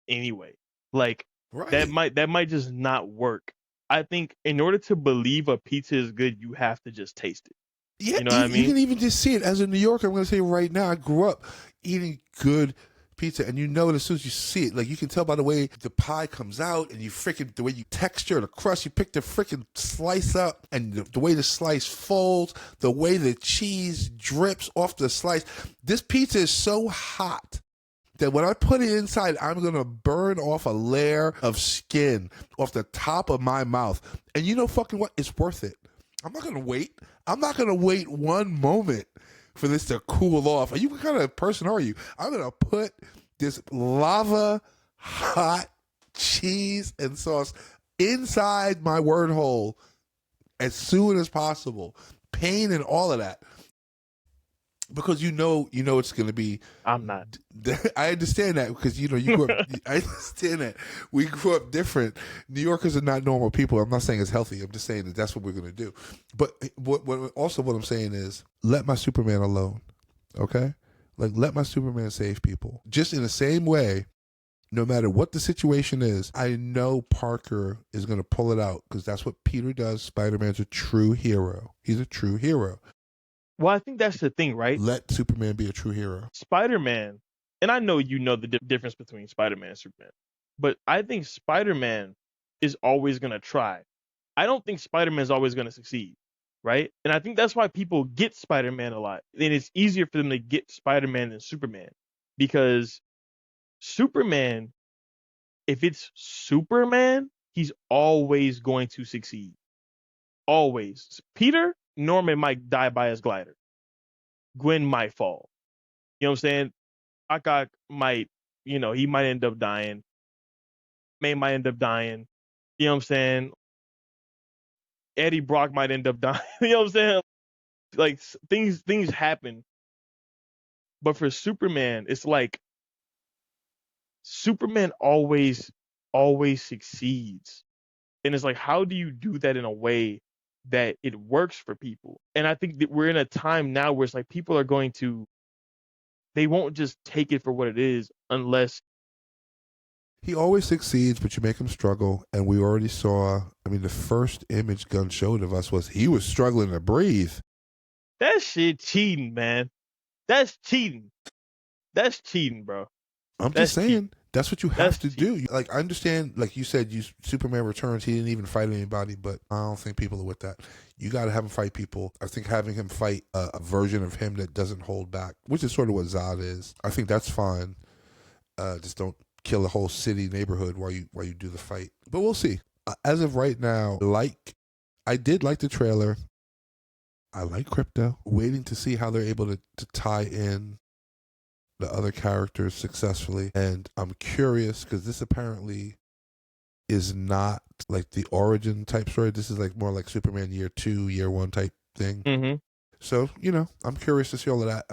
anyway. Like, Right. that might just not work. I think in order to believe a pizza is good, you have to just taste it. Yeah, You know what I mean? You can even just see it. As a New Yorker, I'm going to say right now, I grew up eating good pizza, and you know it as soon as you see it. Like, you can tell by the way the pie comes out, and the way you texture the crust, you pick the freaking slice up, and the way the slice folds, the way the cheese drips off the slice. This pizza is so hot that when I put it inside, I'm going to burn off a layer of skin off the top of my mouth. And you know fucking what? It's worth it. I'm not going to wait. I'm not going to wait one moment for this to cool off. Are you, what kind of person are you? I'm going to put this lava hot cheese and sauce inside my word hole as soon as possible. Pain and all of that. Because you know it's going to be. I'm not. I understand that because you grew up. I understand that we grew up different. New Yorkers are not normal people. I'm not saying it's healthy. I'm just saying that that's what we're going to do. But what I'm saying is, let my Superman alone. Okay, like, let my Superman save people. Just in the same way, no matter what the situation is, I know Parker is going to pull it out because that's what Peter does. Spider-Man's a true hero. He's a true hero. Well, I think that's the thing, right? Let Superman be a true hero. Spider-Man, and I know you know the difference between Spider-Man and Superman, but I think Spider-Man is always going to try. I don't think Spider-Man is always going to succeed, right? And I think that's why people get Spider-Man a lot. And it's easier for them to get Spider-Man than Superman, because Superman, if it's Superman, he's always going to succeed. Always. Peter, Norman might die by his glider. Gwen might fall. You know what I'm saying? Doc might, he might end up dying. May might end up dying. You know what I'm saying? Eddie Brock might end up dying. You know what I'm saying? Like, things happen. But for Superman, it's like Superman always succeeds. And it's like, how do you do that in a way that it works for people? And I think that we're in a time now where it's like people are going to, they won't just take it for what it is unless. He always succeeds, but you make him struggle. And we already saw, the first image Gunn showed of us was he was struggling to breathe. That shit cheating, man. That's cheating. That's cheating, bro. I'm just saying. Cheating. That's what you have to do. Like, I understand, like you said, Superman Returns, he didn't even fight anybody, but I don't think people are with that. You got to have him fight people. I think having him fight a version of him that doesn't hold back, which is sort of what Zod is, I think that's fine. Just don't kill a whole city neighborhood while you do the fight. But we'll see. As of right now, I did like the trailer. I like Crypto. Waiting to see how they're able to tie in the other characters successfully. And I'm curious because this apparently is not like the origin type story. This is like more like Superman year 2, year 1 type thing. Mm-hmm. So, I'm curious to see all of that.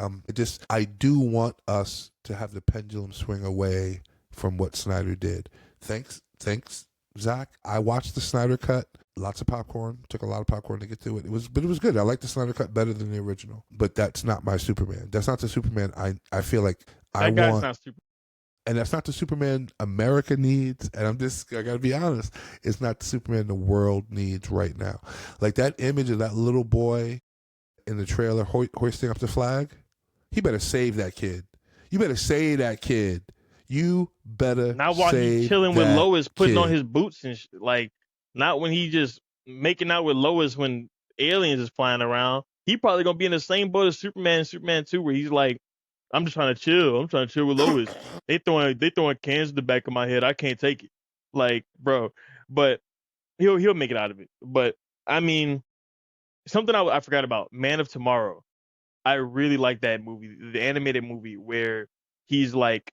I do want us to have the pendulum swing away from what Snyder did. Thanks, Zach. I watched the Snyder cut. Lots of popcorn. Took a lot of popcorn to get through it. But it was good. I like the Snyder cut better than the original. But that's not my Superman. That's not the Superman I feel like I want. That guy's not Superman. And that's not the Superman America needs. And I gotta be honest, it's not the Superman the world needs right now. Like that image of that little boy in the trailer hoisting up the flag, he better save that kid. You better save that kid. You better Not while he save chilling with that Lois, putting on kid. his boots and like, not when he just making out with Lois when aliens is flying around. He probably gonna be in the same boat as Superman, Superman 2, where he's like, I'm just trying to chill. I'm trying to chill with Lois. They throwing cans in the back of my head. I can't take it. Like, bro. But he'll make it out of it. But I mean, something I forgot about, Man of Tomorrow. I really like that movie, the animated movie where he's like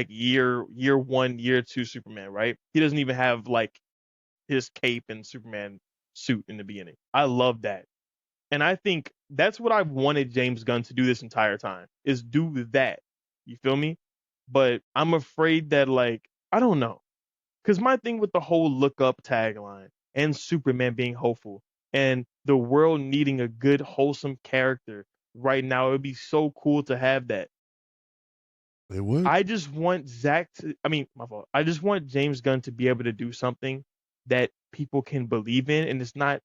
year one, year two Superman, right? He doesn't even have like his cape and Superman suit in the beginning. I love that. And I think that's what I've wanted James Gunn to do this entire time is do that. You feel me? But I'm afraid that like I don't know. Cuz my thing with the whole look up tagline and Superman being hopeful and the world needing a good wholesome character right now, it would be so cool to have that. They would. I just want Zach to, I mean, my fault. I just want James Gunn to be able to do something that people can believe in, and it's not.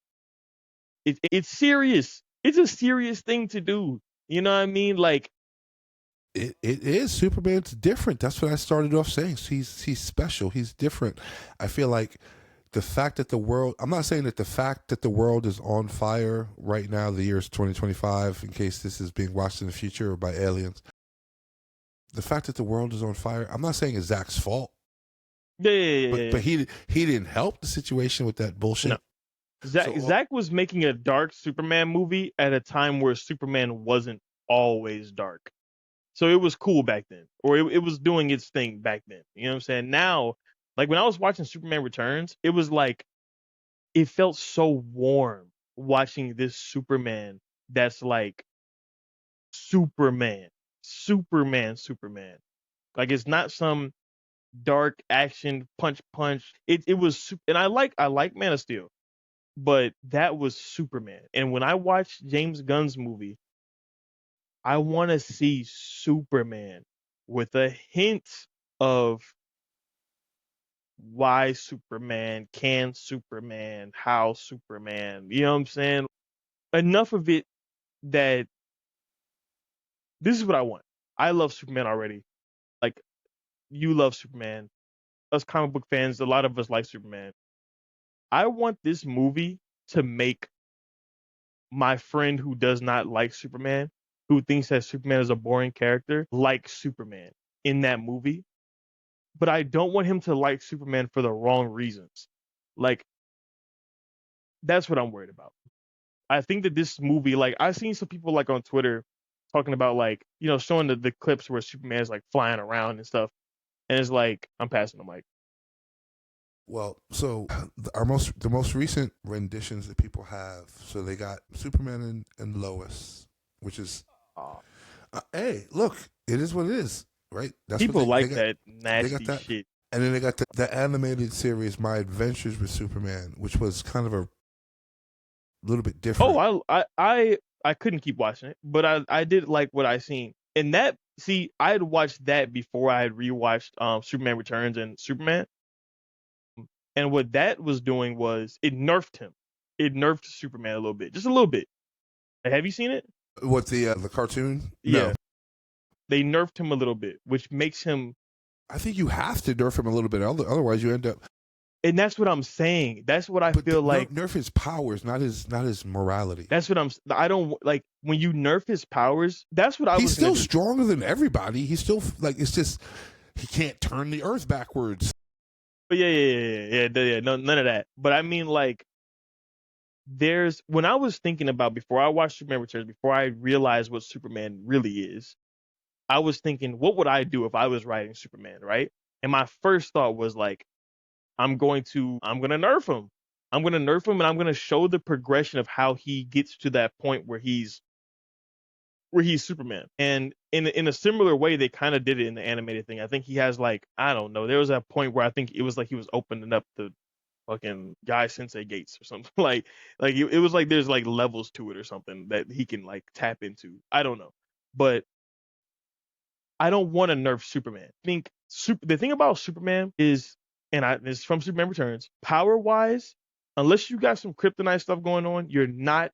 It's serious. It's a serious thing to do. You know what I mean? Like, It is. Superman's different. That's what I started off saying. He's special. He's different. I feel like the fact that the world, I'm not saying that the fact that the world is on fire right now, the year is 2025, in case this is being watched in the future or by aliens. The fact that the world is on fire, I'm not saying it's Zach's fault, yeah, yeah, yeah, but yeah. he didn't help the situation with that No, bullshit. Zach So Zach was making a dark Superman movie at a time where Superman wasn't always dark. So it was cool back then, or it was doing its thing back then. You know what I'm saying? Now, like when I was watching Superman Returns, it was like it felt so warm watching this Superman that's like Superman, Superman. Like it's not some dark action punch. It was, and I like Man of Steel, but that was Superman. And when I watch James Gunn's movie, I want to see Superman with a hint of why Superman, can Superman, how Superman. You know what I'm saying? Enough of it that this is what I want. I love Superman already. Like you love Superman. Us comic book fans, a lot of us like Superman. I want this movie to make my friend who does not like Superman, who thinks that Superman is a boring character, like Superman in that movie. But I don't want him to like Superman for the wrong reasons. Like that's what I'm worried about. I think that this movie, like I've seen some people like on Twitter talking about like, showing the clips where Superman is like flying around and stuff. And it's like, I'm passing the mic. well, so the most recent renditions that people have, so they got Superman and Lois, which is Uh, hey, look, it is what it is, right? That's what People they like got. that They got nasty that, shit. and then they got the animated series, My Adventures with Superman, which was kind of a little bit different. Oh, I couldn't keep watching it, but I did like what I seen. And that, see, I had watched that before I had rewatched Superman Returns and Superman. And what that was doing was it nerfed him. It nerfed Superman a little bit, just a little bit. Have you seen it? What the cartoon? No, Yeah, they nerfed him a little bit, which makes him. I think you have to nerf him a little bit, otherwise you end up. And that's what I'm saying. That's what I But feel like. nerf his powers, not his morality. That's what I'm. I don't like when you nerf his powers. That's what I He's was still gonna do. stronger than everybody. He's still like it's just he can't turn the Earth backwards. But yeah. No, none of that. But I mean, like, there's when I was thinking about before I watched Superman Returns, before I realized what Superman really is, I was thinking, what would I do if I was writing Superman, right? And my first thought was like, I'm gonna nerf him. I'm gonna nerf him, and I'm gonna show the progression of how he gets to that point where he's Superman. And in a similar way, they kind of did it in the animated thing. I think he has like, I don't know. There was a point where I think it was like he was opening up the fucking guy sensei gates or something. Like it was like there's like levels to it or something that he can like tap into. I don't know, but I don't want to nerf Superman. The thing about Superman is, this is from Superman Returns, power wise, unless you got some kryptonite stuff going on, you're not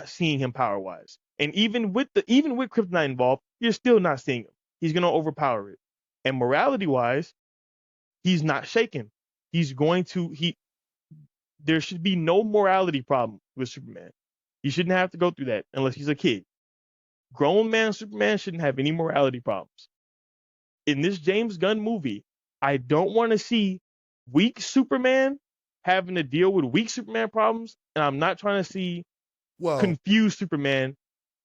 seeing him power wise. And even with kryptonite involved, you're still not seeing him. He's gonna overpower it. And morality wise, he's not shaken. There should be no morality problem with Superman. He shouldn't have to go through that unless he's a kid. Grown man Superman shouldn't have any morality problems. In this James Gunn movie, I don't want to see weak Superman having to deal with weak Superman problems, and I'm not trying to see confused Superman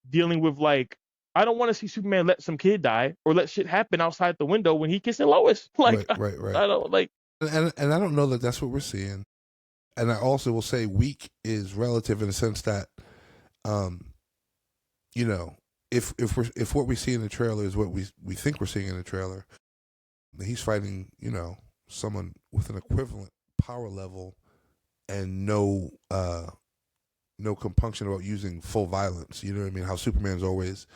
dealing with, like, I don't want to see Superman let some kid die or let shit happen outside the window when he kissing Lois. Like, right. I don't like, and I don't know that that's what we're seeing. And I also will say weak is relative in the sense that, you know, if what we see in the trailer is what we think we're seeing in the trailer, he's fighting, you know, someone with an equivalent power level and no compunction about using full violence. You know what I mean? How Superman's always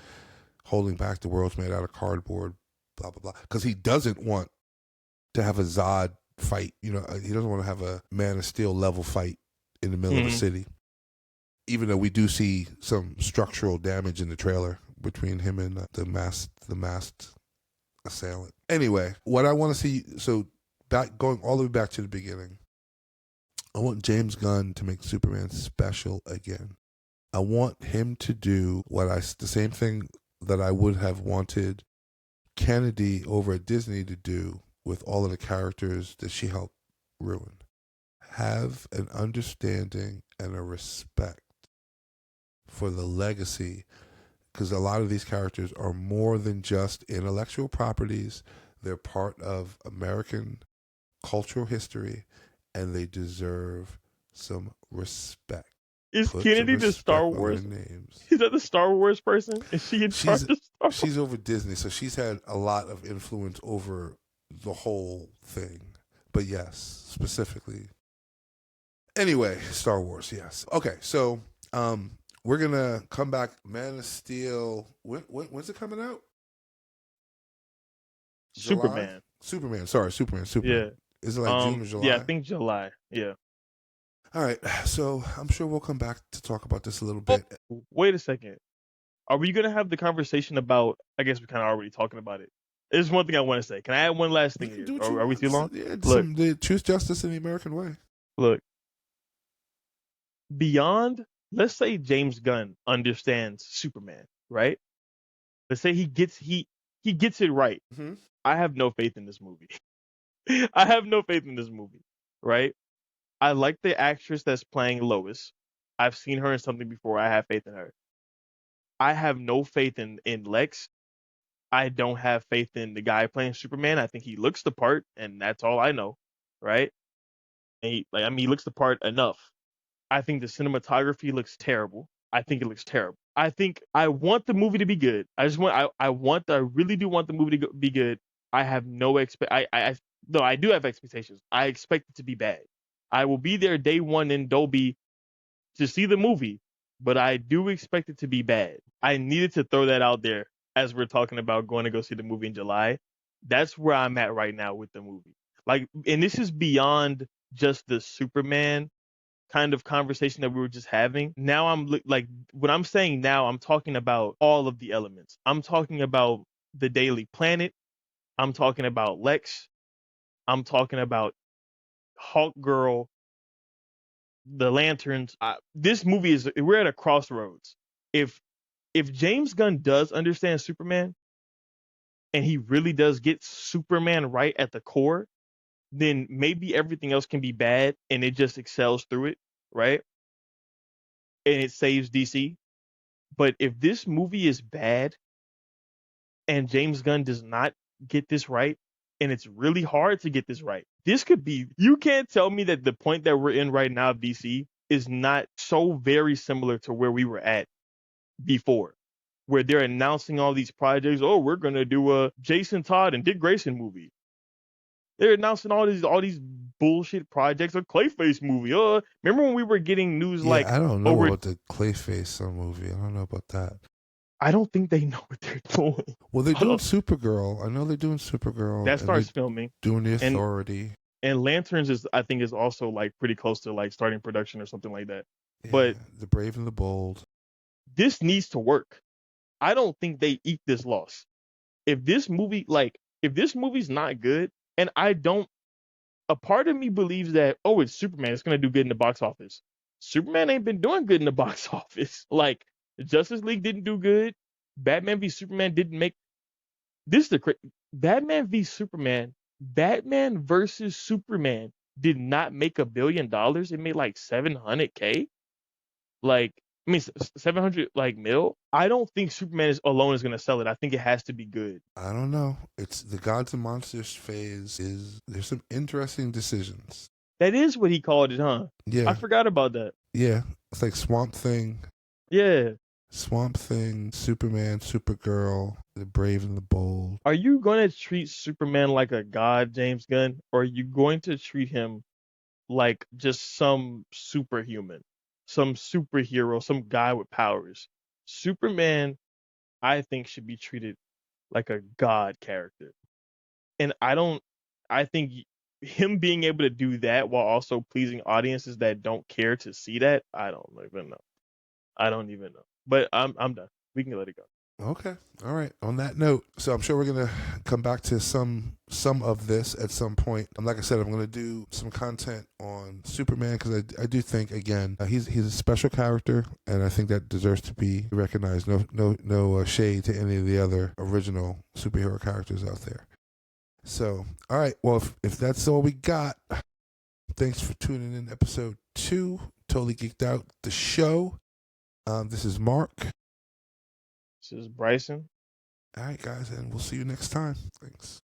holding back, the world's made out of cardboard, blah blah blah, because he doesn't want to have a Zod fight. You know, he doesn't want to have a Man of Steel level fight in the middle of the city. Even though we do see some structural damage in the trailer between him and the masked assailant. Anyway, what I want to see, so going all the way back to the beginning, I want James Gunn to make Superman special again. I want him to do the same thing that I would have wanted Kennedy over at Disney to do with all of the characters that she helped ruin. Have an understanding and a respect for the legacy, because a lot of these characters are more than just intellectual properties. They're part of American cultural history, and they deserve some respect. Is Kennedy the Star Wars? Names. Is that the Star Wars person? Is she in charge of Star Wars? She's over Disney, so she's had a lot of influence over the whole thing. But yes, specifically. Anyway, Star Wars, yes. Okay, so we're going to come back. Man of Steel, when's it coming out? Superman. Superman. Yeah. Is it like June or July? Yeah, I think July. Yeah. All right, so I'm sure we'll come back to talk about this a little bit. Wait a second. Are we going to have the conversation about, I guess we're kind of already talking about it. There's one thing I want to say. Can I add one last thing here? Are we too long? Yeah, the truth, justice, and the American way. Look, beyond, let's say James Gunn understands Superman, right? Let's say he gets it right. Mm-hmm. I have no faith in this movie. I have no faith in this movie, right? I like the actress that's playing Lois. I've seen her in something before. I have faith in her. I have no faith in Lex. I don't have faith in the guy playing Superman. I think he looks the part, and that's all I know, right? And he looks the part enough. I think the cinematography looks terrible. I think it looks terrible. I want the movie to be good. I really do want the movie to be good. I have no though I do have expectations. I expect it to be bad. I will be there day one in Dolby to see the movie, but I do expect it to be bad. I needed to throw that out there as we're talking about going to go see the movie in July. That's where I'm at right now with the movie. Like, and this is beyond just the Superman kind of conversation that we were just having. Now what I'm saying now, I'm talking about all of the elements. I'm talking about the Daily Planet. I'm talking about Lex. I'm talking about Hawk Girl, the Lanterns. This movie we're at a crossroads. If James Gunn does understand Superman, and he really does get Superman right at the core, then maybe everything else can be bad and it just excels through it, right? And it saves DC. But if this movie is bad and James Gunn does not get this right, and it's really hard to get this right, you can't tell me that the point that we're in right now of DC is not so very similar to where we were at before, where they're announcing all these projects. Oh, we're going to do a Jason Todd and Dick Grayson movie. They're announcing all these bullshit projects, a Clayface movie. Remember when we were getting news I don't know about the Clayface movie. I don't know about that. I don't think they know what they're doing. Well, they're I doing don't- Supergirl. I know they're doing Supergirl, that and they're starts filming, doing The and Authority. Lanterns is I think is also like pretty close to like starting production or something like that. Yeah, But The Brave and the Bold. this needs to work. I don't think they eat this loss. If this movie's not good, and I don't, a part of me believes that, oh, it's Superman, it's gonna do good in the box office. Superman ain't been doing good in the box office. Like Justice League didn't do good. Batman v Superman didn't make this is the Batman v Superman. Batman versus Superman did not make $1 billion. It made like 700K. Like, I mean, 700 like mil. I don't think Superman is alone is gonna sell it. I think it has to be good. I don't know. It's the Gods and Monsters phase. There's some interesting decisions. That is what he called it, huh? I Yeah, forgot about that. yeah. It's like Swamp Thing, Yeah. Superman, Supergirl, The Brave and the Bold. Are you going to treat Superman like a god, James Gunn, or are you going to treat him like just some superhuman, some superhero, some guy with powers? Superman, I think, should be treated like a god character. And I think him being able to do that while also pleasing audiences that don't care to see that, I don't even know. I don't even know. But I'm done. We can let it go. Okay. All right. On that note, so I'm sure we're gonna come back to some of this at some point. Like I said, I'm gonna do some content on Superman because I do think again he's a special character and I think that deserves to be recognized. No shade to any of the other original superhero characters out there. So all right. Well, if that's all we got, thanks for tuning in. Episode 2, Totally Geeked Out, the show. This is Mark. This is Bryson. All right, guys, and we'll see you next time. Thanks.